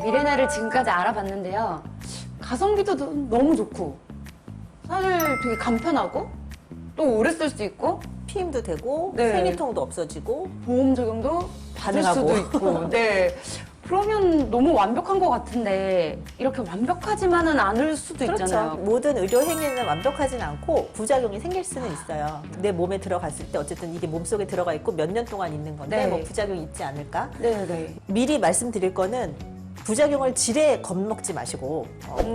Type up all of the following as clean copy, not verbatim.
미레나를 지금까지 알아봤는데요. 가성비도 너무 좋고 사실 되게 간편하고 또 오래 쓸 수 있고 피임도 되고 네. 생리통도 없어지고 보험 적용도 받을 가능하고. 수도 있고 네. 그러면 너무 완벽한 것 같은데 이렇게 완벽하지만은 않을 수도 그렇죠. 있잖아요. 모든 의료 행위는 완벽하진 않고 부작용이 생길 수는 있어요. 내 몸에 들어갔을 때 어쨌든 이게 몸속에 들어가 있고 몇 년 동안 있는 건데 네. 뭐 부작용이 있지 않을까? 네네. 미리 말씀드릴 거는 부작용을 지레 겁먹지 마시고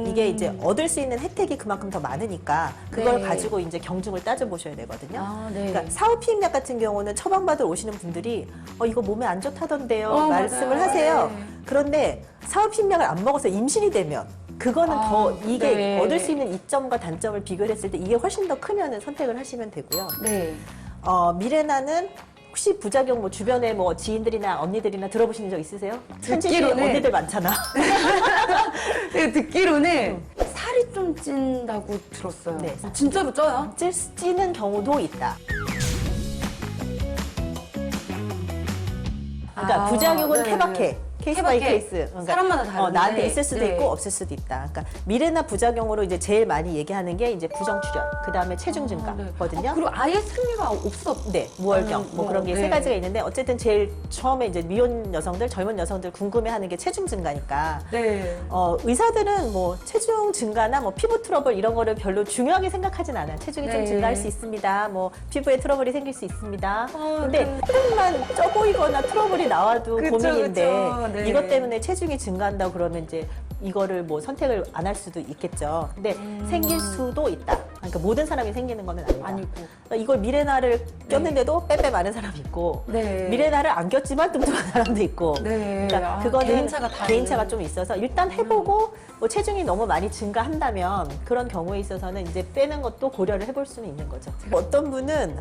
이게 이제 얻을 수 있는 혜택이 그만큼 더 많으니까 그걸 네. 가지고 이제 경중을 따져보셔야 되거든요. 아, 네. 그러니까 사후 피임약 같은 경우는 처방받으러 오시는 분들이 이거 몸에 안 좋다던데요 말씀을 맞아요. 하세요. 네. 그런데 사후 피임약을 안 먹어서 임신이 되면 그거는 더 이게 네. 얻을 수 있는 이점과 단점을 비교를 했을 때 이게 훨씬 더 크면은 선택을 하시면 되고요. 네. 미레나는 혹시 부작용 뭐 주변에 뭐 지인들이나 언니들이나 들어보신 적 있으세요? 현지 씨 듣기로는- 언니들 많잖아. 네, 듣기로는 살이 좀 찐다고 들었어요. 네. 진짜로 쪄요? 찌는 경우도 있다. 그러니까 부작용은 네. 케바케. 케이스 바이 케바케. 케이스. 그러니까 사람마다 다른데. 나한테 있을 수도 네. 있고 없을 수도 있다. 그러니까 미레나 부작용으로 이제 제일 많이 얘기하는 게 이제 부정출혈, 그 다음에 체중 네. 증가거든요. 그리고 아예 승리가 없었. 네, 무월경 뭐 그런 게 세 네. 가지가 있는데 어쨌든 제일 처음에 이제 미혼 여성들, 젊은 여성들 궁금해하는 게 체중 증가니까. 네. 의사들은 뭐 체중 증가나 뭐 피부 트러블 이런 거를 별로 중요하게 생각하진 않아요. 체중이 좀 네. 증가할 수 있습니다. 뭐 피부에 트러블이 생길 수 있습니다. 근데 네. 조금만 쪄 보이거나 트러블이 나와도 그쵸, 고민인데 그쵸. 네. 이것 때문에 체중이 증가한다고 그러면 이제 이거를 뭐 선택을 안 할 수도 있겠죠. 근데 생길 수도 있다. 그러니까 모든 사람이 생기는 거는 아니다. 아니고. 그러니까 이걸 미레나를 꼈는데도 빼빼 많은 사람이 있고 네. 미레나를 안 꼈지만 뚱뚱한 사람도 있고 네. 그러니까 아, 그거는 개인차가 다른. 좀 있어서 일단 해보고 뭐 체중이 너무 많이 증가한다면 그런 경우에 있어서는 이제 빼는 것도 고려를 해볼 수는 있는 거죠. 어떤 분은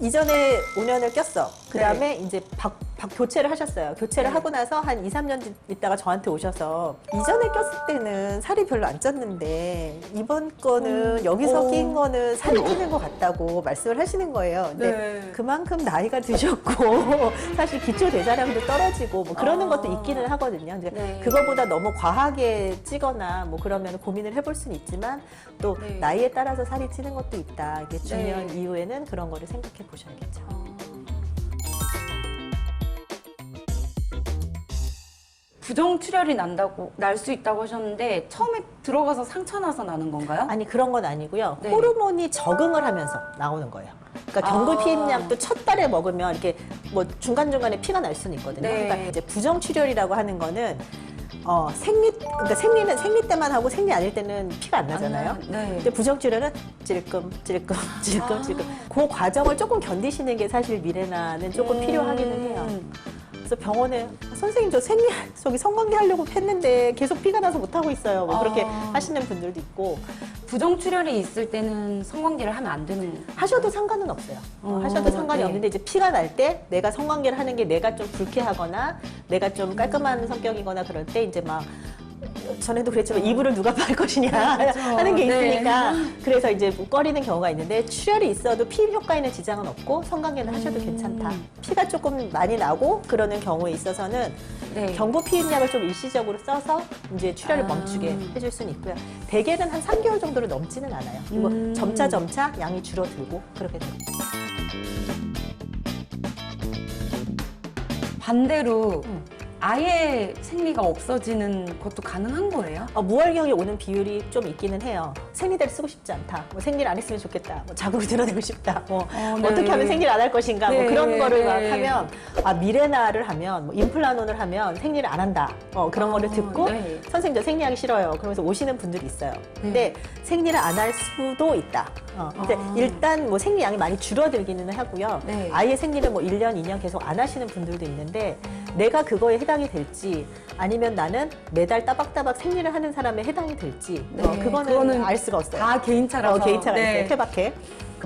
이전에 5년을 꼈어. 그 다음에 이제 교체를 하셨어요. 교체를 네. 하고 나서 한 2, 3년 있다가 저한테 오셔서 이전에 꼈을 때는 살이 별로 안 쪘는데 이번 거는 여기서 낀 거는 살이 찌는 것 같다고 말씀을 하시는 거예요. 근데 네. 그만큼 나이가 드셨고 사실 기초 대사량도 떨어지고 뭐 그러는 것도 있기는 하거든요. 근데 네. 그거보다 너무 과하게 찌거나 뭐 그러면 고민을 해볼 수는 있지만 또 네. 나이에 따라서 살이 찌는 것도 있다. 이게 중요한 네. 이유에는 그런 거를 생각해 보셔야겠죠. 부정출혈이 날 수 있다고 하셨는데 처음에 들어가서 상처 나서 나는 건가요? 아니 그런 건 아니고요. 네. 호르몬이 적응을 하면서 나오는 거예요. 그러니까 경구 피임약도 첫 달에 먹으면 이렇게 뭐 중간중간에 피가 날 수는 있거든요. 네. 그러니까 이제 부정출혈이라고 하는 거는 그러니까 생리 때만 하고 생리 아닐 때는 피가 안 나잖아요. 네. 근데 부정출혈은 찔끔 그 과정을 조금 견디시는 게 사실 미레나는 조금 필요하기는 해요. 그래서 병원에 선생님 저기 성관계 하려고 했는데 계속 피가 나서 못 하고 있어요. 뭐 그렇게 하시는 분들도 있고 부정출혈이 있을 때는 성관계를 하면 안 되는. 하셔도 상관은 없어요. 하셔도 상관이 네. 없는데 이제 피가 날 때 내가 성관계를 하는 게 내가 좀 불쾌하거나 내가 좀 깔끔한 성격이거나 그럴 때 이제 막 전에도 그랬지만 이불을 누가 빨 것이냐 하는 게 네. 있으니까 그래서 이제 꺼리는 경우가 있는데 출혈이 있어도 피임 효과에는 지장은 없고 성관계는 하셔도 괜찮다. 피가 조금 많이 나고 그러는 경우에 있어서는 네. 경구 피임약을 좀 일시적으로 써서 이제 출혈을 멈추게 해줄 수는 있고요. 대개는 한 3개월 정도를 넘지는 않아요. 그리고 점차 양이 줄어들고 그렇게 됩니다. 반대로 아예 생리가 없어지는 것도 가능한 거예요? 무월경이 오는 비율이 좀 있기는 해요. 생리대를 쓰고 싶지 않다. 뭐 생리를 안 했으면 좋겠다. 뭐 자궁을 드러내고 싶다. 뭐 네. 어떻게 하면 생리를 안 할 것인가. 뭐 네. 그런 거를 막 네. 하면 미레나를 하면 뭐 임플라논을 하면 생리를 안 한다. 그런 거를 듣고 네. 선생님 저 생리하기 싫어요. 그러면서 오시는 분들이 있어요. 근데 생리를 안 할 수도 있다. 근데 일단 뭐 생리량이 많이 줄어들기는 하고요. 네. 아예 생리를 뭐 1년, 2년 계속 안 하시는 분들도 있는데 내가 그거에 해당이 될지 아니면 나는 매달 따박따박 생리를 하는 사람에 해당이 될지 네, 그거는 그거는 알 수가 없어요. 다 개인차라서. 개인차가 네. 있어요. 케바케.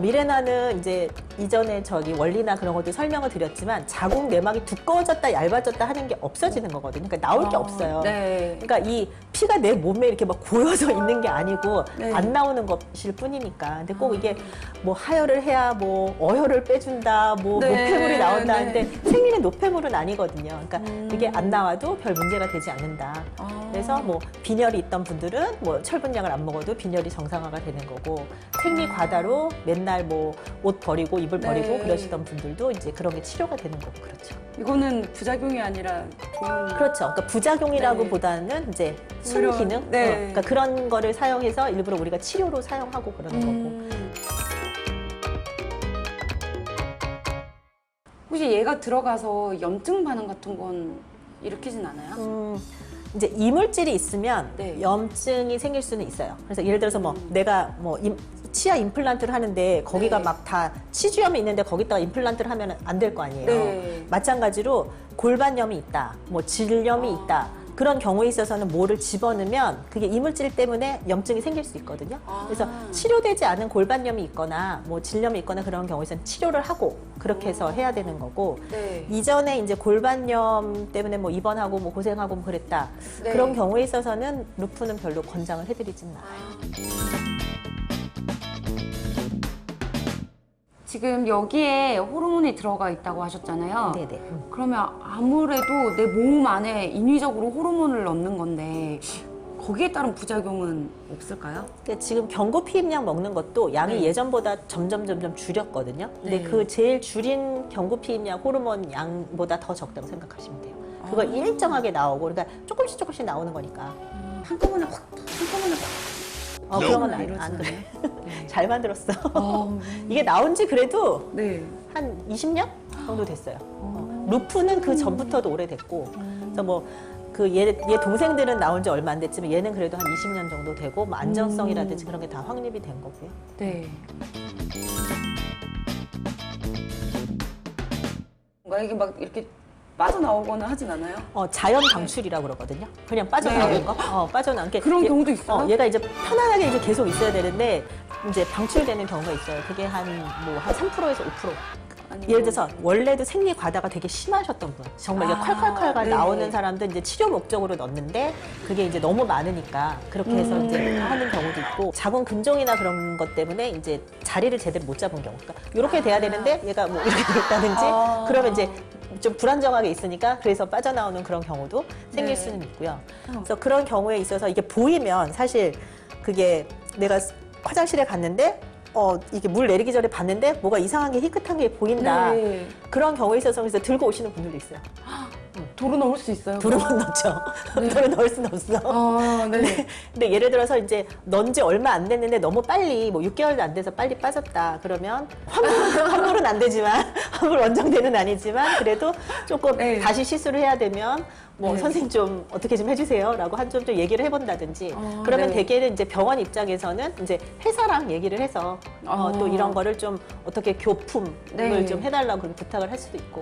미레나는 이제 이전에 저기 원리나 그런 것도 설명을 드렸지만 자궁 내막이 두꺼워졌다 얇아졌다 하는 게 없어지는 거거든요. 그러니까 나올 게 없어요. 네. 그러니까 이 피가 내 몸에 이렇게 막 고여져 있는 게 아니고 네. 안 나오는 것일 뿐이니까. 근데 꼭 이게 뭐 하혈을 해야 뭐 어혈을 빼준다, 뭐 네. 노폐물이 나온다 네. 하는데 생리는 노폐물은 아니거든요. 그러니까 이게 안 나와도 별 문제가 되지 않는다. 그래서 뭐 빈혈이 있던 분들은 뭐 철분약을 안 먹어도 빈혈이 정상화가 되는 거고 생리 과다로 맨날 뭐 옷 버리고 이불 네. 버리고 그러시던 분들도 이제 그런 게 치료가 되는 거고 그렇죠. 이거는 부작용이 아니라 좋은. 그렇죠. 그러니까 부작용이라고 네. 보다는 이제 오히려, 순기능. 네. 그러니까 그런 거를 사용해서 일부러 우리가 치료로 사용하고 그러는 거고. 혹시 얘가 들어가서 염증 반응 같은 건 일으키진 않아요? 이제 이물질이 있으면 네. 염증이 생길 수는 있어요. 그래서 예를 들어서 뭐 내가 뭐 치아 임플란트를 하는데 거기가 네. 막 다 치주염이 있는데 거기다가 임플란트를 하면 안 될 거 아니에요. 네. 마찬가지로 골반염이 있다, 뭐 질염이 있다. 그런 경우에 있어서는 뭐를 집어넣으면 그게 이물질 때문에 염증이 생길 수 있거든요. 그래서 치료되지 않은 골반염이 있거나 뭐 질염이 있거나 그런 경우에서는 치료를 하고 그렇게 해서 해야 되는 거고 네. 이전에 이제 골반염 때문에 뭐 입원하고 뭐 고생하고 뭐 그랬다. 네. 그런 경우에 있어서는 루프는 별로 권장을 해드리지는 않아요. 지금 여기에 호르몬이 들어가 있다고 하셨잖아요. 네네. 그러면 아무래도 내 몸 안에 인위적으로 호르몬을 넣는 건데 거기에 따른 부작용은 없을까요? 근데 지금 경구 피임약 먹는 것도 양이 네. 예전보다 점점 줄였거든요. 근데 네. 그 제일 줄인 경구 피임약 호르몬 양보다 더 적다고 생각하시면 돼요. 그거 일정하게 나오고 그러니까 조금씩 나오는 거니까. 한꺼번에 한꺼번에 그러면 이러지는 안 그래. 네. 잘 만들었어. 아, 이게 나온 지 그래도 네. 한 20년 정도 됐어요. 루프는 그 전부터도 오래됐고, 그래서 뭐, 얘 동생들은 나온 지 얼마 안 됐지만 얘는 그래도 한 20년 정도 되고, 뭐 안정성이라든지 그런 게 다 확립이 된 거고요. 네. 뭔가 이게 막 이렇게 빠져나오거나 하진 않아요? 자연 방출이라고 그러거든요. 그냥 빠져나오는 네. 거. 빠져나오는 게. 그런 경우도 있어요? 얘가 이제 편안하게 이제 계속 있어야 되는데, 이제 방출되는 경우가 있어요. 그게 한 3%에서 5%. 아니면- 예를 들어서 원래도 생리 과다가 되게 심하셨던 분, 정말 이게 콸콸콸 네. 나오는 사람들 이제 치료 목적으로 넣는데 그게 이제 너무 많으니까 그렇게 해서 이제 하는 경우도 있고 자궁 근종이나 그런 것 때문에 이제 자리를 제대로 못 잡은 경우, 그러니까 이렇게 돼야 되는데 얘가 뭐 이렇게 돼 있다든지 그러면 이제 좀 불안정하게 있으니까 그래서 빠져나오는 그런 경우도 생길 네. 수는 있고요. 그래서 그런 경우에 있어서 이게 보이면 사실 그게 내가 화장실에 갔는데 이게 물 내리기 전에 봤는데 뭐가 이상한 게 희끗한 게 보인다. 네. 그런 경우에 있어서 그래서 들고 오시는 분들도 있어요. 도로 넣을 수 있어요? 도로만 넣죠. 도로 넣을 수는 없어. 네. 근데 예를 들어서 이제 넣은 지 얼마 안 됐는데 너무 빨리 뭐 6개월도 안 돼서 빨리 빠졌다. 그러면 환불은 안 되지만 환불 원정대는 아니지만 그래도 조금 네. 다시 시술을 해야 되면 뭐 네. 선생님 좀 어떻게 좀 해주세요라고 좀 얘기를 해본다든지 그러면 네. 대개는 이제 병원 입장에서는 이제 회사랑 얘기를 해서 또 이런 거를 좀 어떻게 교품을 네. 좀 해달라고 그렇게 부탁을 할 수도 있고.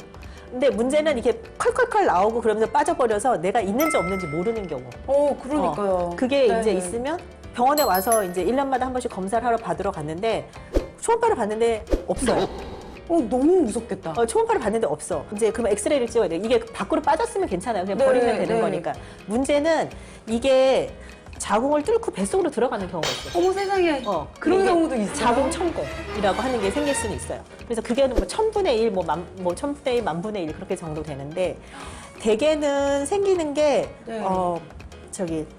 근데 문제는 이게 컬컬컬 나오고 그러면서 빠져버려서 내가 있는지 없는지 모르는 경우. 그러니까요. 그게 네. 이제 있으면 병원에 와서 이제 1년마다 한 번씩 검사를 하러 받으러 갔는데 초음파를 봤는데 없어요. 너무 무섭겠다. 초음파를 봤는데 없어. 이제 그러면 엑스레이를 찍어야 돼. 이게 밖으로 빠졌으면 괜찮아요. 그냥 네, 버리면 되는 네. 거니까. 문제는 이게 자궁을 뚫고 뱃속으로 들어가는 경우가 있어요. 어머 세상에. 그런 이게 경우도 있어요? 자궁 천공이라고 하는 게 생길 수는 있어요. 그래서 그게 뭐 1000분의 1, 뭐 1000분의 1, 10,000분의 1 그렇게 정도 되는데 대개는 생기는 게 네.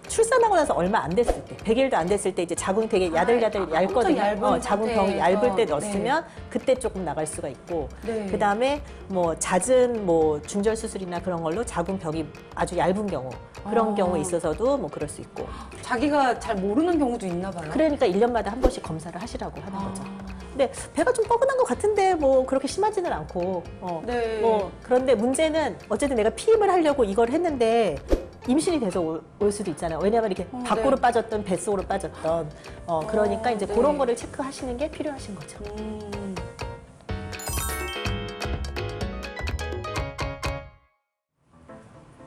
출산하고 나서 얼마 안 됐을 때, 100일도 안 됐을 때 이제 자궁이 되게 야들야들 엄청 얇거든요. 얇은 자궁병이 얇을 때 상태에서. 넣었으면 그때 조금 나갈 수가 있고, 네. 그 다음에 뭐 잦은 뭐 중절 수술이나 그런 걸로 자궁벽이 아주 얇은 경우, 그런 경우에 있어서도 뭐 그럴 수 있고. 자기가 잘 모르는 경우도 있나 봐요. 그러니까 1년마다 한 번씩 검사를 하시라고 하는 거죠. 근데 배가 좀 뻐근한 것 같은데 뭐 그렇게 심하지는 않고, 네. 그런데 문제는 어쨌든 내가 피임을 하려고 이걸 했는데 임신이 돼서 올 수도 있잖아요. 왜냐하면 이렇게 밖으로 네. 빠졌던 뱃속으로 빠졌던 그러니까 이제 네. 그런 거를 체크하시는 게 필요하신 거죠.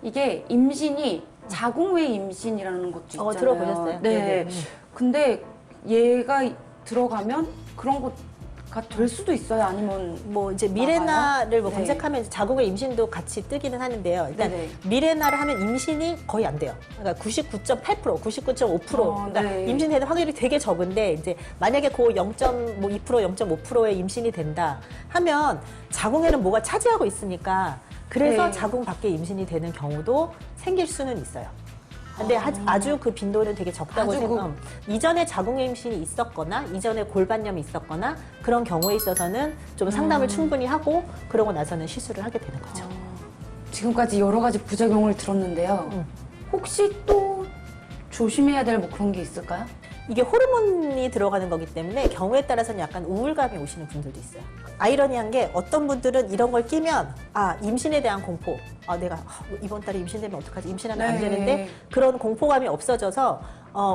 이게 임신이 자궁 외 임신이라는 것도 있잖아요. 들어보셨어요? 네. 네네. 근데 얘가 들어가면 그런 거 될 수도 있어요? 아니면 뭐 이제 미레나를 뭐 네. 검색하면 이제 자궁의 임신도 같이 뜨기는 하는데요. 일단 네네. 미레나를 하면 임신이 거의 안 돼요. 그러니까 99.8%, 99.5%. 그러니까 네. 임신되는 확률이 되게 적은데 이제 만약에 그 0.2%, 0.5%의 임신이 된다 하면 자궁에는 뭐가 차지하고 있으니까 그래서 네. 자궁 밖에 임신이 되는 경우도 생길 수는 있어요. 근데 아주 그 빈도는 되게 적다고 아주 생각합니다. 이전에 자궁의 임신이 있었거나 이전에 골반염이 있었거나 그런 경우에 있어서는 좀 상담을 충분히 하고 그러고 나서는 시술을 하게 되는 거죠. 지금까지 여러 가지 부작용을 들었는데요. 혹시 또 조심해야 될 뭐 그런 게 있을까요? 이게 호르몬이 들어가는 거기 때문에 경우에 따라서는 약간 우울감이 오시는 분들도 있어요. 아이러니한 게 어떤 분들은 이런 걸 끼면 임신에 대한 공포, 내가 이번 달에 임신되면 어떡하지? 임신하면 안 네. 되는데 그런 공포감이 없어져서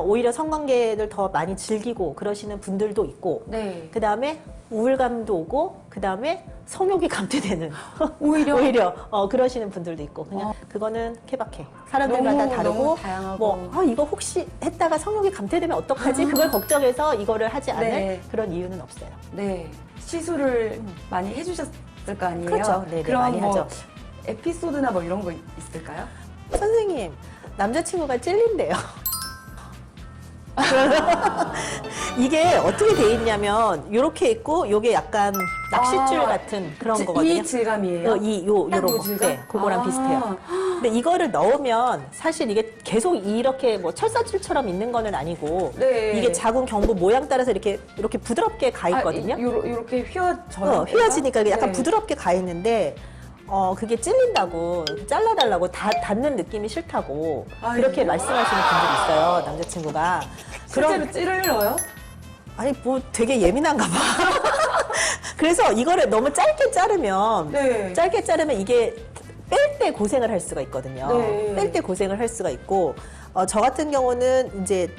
오히려 성관계를 더 많이 즐기고 그러시는 분들도 있고 네. 그 다음에 우울감도 오고 그 다음에 성욕이 감퇴되는 오히려? 그러시는 분들도 있고 그냥 그거는 케바케 사람들마다 다르고 너무 다양하고. 뭐 이거 혹시 했다가 성욕이 감퇴되면 어떡하지? 그걸 걱정해서 이거를 하지 않을 네. 그런 이유는 없어요. 네. 시술을 많이 해주셨을 거 아니에요? 그렇죠. 네네, 그럼 많이 뭐 하죠. 에피소드나 뭐 이런 거 있을까요? 선생님 남자친구가 찔린대요. 이게 어떻게 돼 있냐면 이렇게 있고 요게 약간 낚싯줄 같은 그런 거거든요. 이 질감이에요? 딱 요런 요 거. 질감? 네, 그거랑 아. 비슷해요. 근데 이거를 넣으면 사실 이게 계속 이렇게 뭐 철사줄처럼 있는 거는 아니고 네. 이게 자궁 경부 모양 따라서 이렇게 부드럽게 가 있거든요. 요렇게 휘어져요. 휘어지니까 이게 약간 네. 부드럽게 가 있는데 그게 찔린다고 잘라달라고 닿는 느낌이 싫다고 그렇게 말씀하시는 분들이 있어요. 남자친구가. 실제로 찌를러요? 아니 뭐 되게 예민한가 봐. 그래서 이거를 너무 짧게 자르면 네. 이게 뺄 때 고생을 할 수가 있거든요. 네. 뺄 때 고생을 할 수가 있고 저 같은 경우는 이제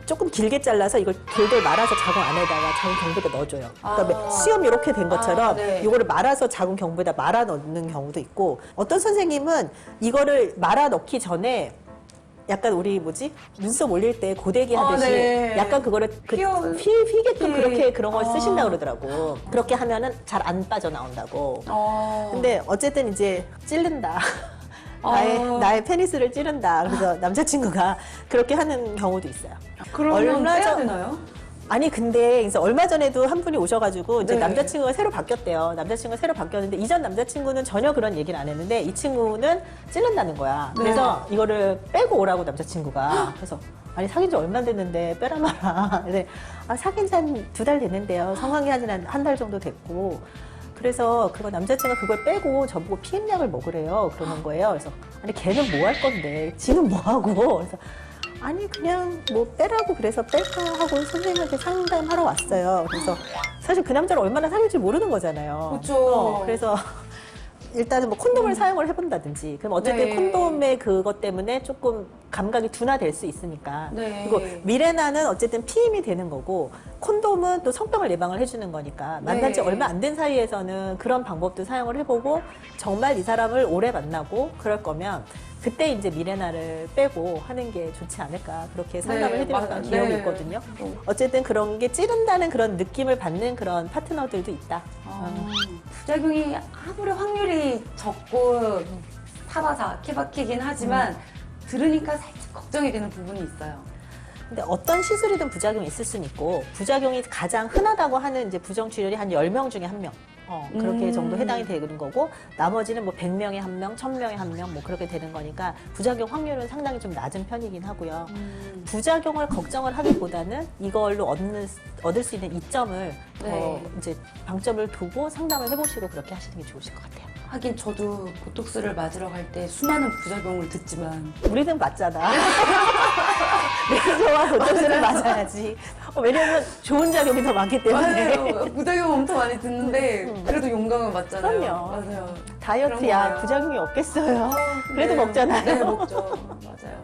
조금 길게 잘라서 이걸 돌돌 말아서 자궁 안에다가 자궁 경부에다 넣어줘요. 그러니까 수염 이렇게 된 것처럼 네. 이거를 말아서 자궁 경부에다 말아 넣는 경우도 있고 어떤 선생님은 이거를 말아 넣기 전에 약간 우리 눈썹 올릴 때 고데기 하듯이 네. 약간 그거를 휘게끔 네. 그렇게 그런 걸 쓰신다고 그러더라고. 그렇게 하면은 잘 안 빠져나온다고. 근데 어쨌든 이제 찌른다. 나의 페니스를 찌른다. 그래서 남자친구가 그렇게 하는 경우도 있어요. 그러면 빼야 되나요? 아니 근데 이제 얼마 전에도 한 분이 오셔가지고 이제 네. 남자친구가 새로 바뀌었대요. 남자친구가 새로 바뀌었는데 이전 남자친구는 전혀 그런 얘기를 안 했는데 이 친구는 찌른다는 거야. 네. 그래서 이거를 빼고 오라고 남자친구가. 그래서 아니 사귄 지 얼마 됐는데 빼라 마라. 근데 사귄 지 한 2달 됐는데요. 성관계 한 지 한 달 정도 됐고. 그래서 그거 남자친구가 그걸 빼고 저보고 피임약을 먹으래요. 그러는 거예요. 그래서 아니 걔는 뭐 할 건데 지금 뭐 하고. 그래서 아니 그냥 뭐 빼라고 그래서 뺄까 하고 선생님한테 상담하러 왔어요. 그래서 사실 그 남자를 얼마나 사귈지 모르는 거잖아요. 그렇죠. 그래서 일단은 뭐 콘돔을 사용을 해본다든지 그럼 어쨌든 네. 콘돔의 그것 때문에 조금 감각이 둔화될 수 있으니까 네. 그리고 미레나는 어쨌든 피임이 되는 거고 콘돔은 또 성병을 예방을 해주는 거니까 만난 지 네. 얼마 안 된 사이에서는 그런 방법도 사용을 해보고 정말 이 사람을 오래 만나고 그럴 거면 그때 이제 미레나를 빼고 하는 게 좋지 않을까 그렇게 상담을 네, 해드렸던 맞아요. 기억이 네. 있거든요. 어쨌든 그런 게 찌른다는 그런 느낌을 받는 그런 파트너들도 있다. 부작용이 아무리 확률이 적고 사바사 케바케긴 하지만 들으니까 살짝 걱정이 되는 부분이 있어요. 근데 어떤 시술이든 부작용이 있을 수는 있고 부작용이 가장 흔하다고 하는 이제 부정출혈이 한 10명 중에 1명. 그렇게 정도 해당이 되는 거고 나머지는 뭐 100명에 1명, 1000명에 1명 뭐 그렇게 되는 거니까 부작용 확률은 상당히 좀 낮은 편이긴 하고요. 부작용을 걱정을 하기보다는 이걸로 얻을 수 있는 이점을 네. 이제 방점을 두고 상담을 해보시고 그렇게 하시는 게 좋으실 것 같아요. 하긴 저도 보톡스를 맞으러 갈 때 수많은 부작용을 듣지만 우리는 맞잖아. 레이저와 보톡스를 맞아야지. 왜냐면 좋은 작용이 더 많기 때문에. 맞아요. 부작용 엄청 많이 듣는데 그래도 용감은 맞잖아요. 그럼요. 맞아요. 다이어트야 그런 거예요. 부작용이 없겠어요. 그래도 네. 먹잖아요. 네, 먹죠. 맞아요.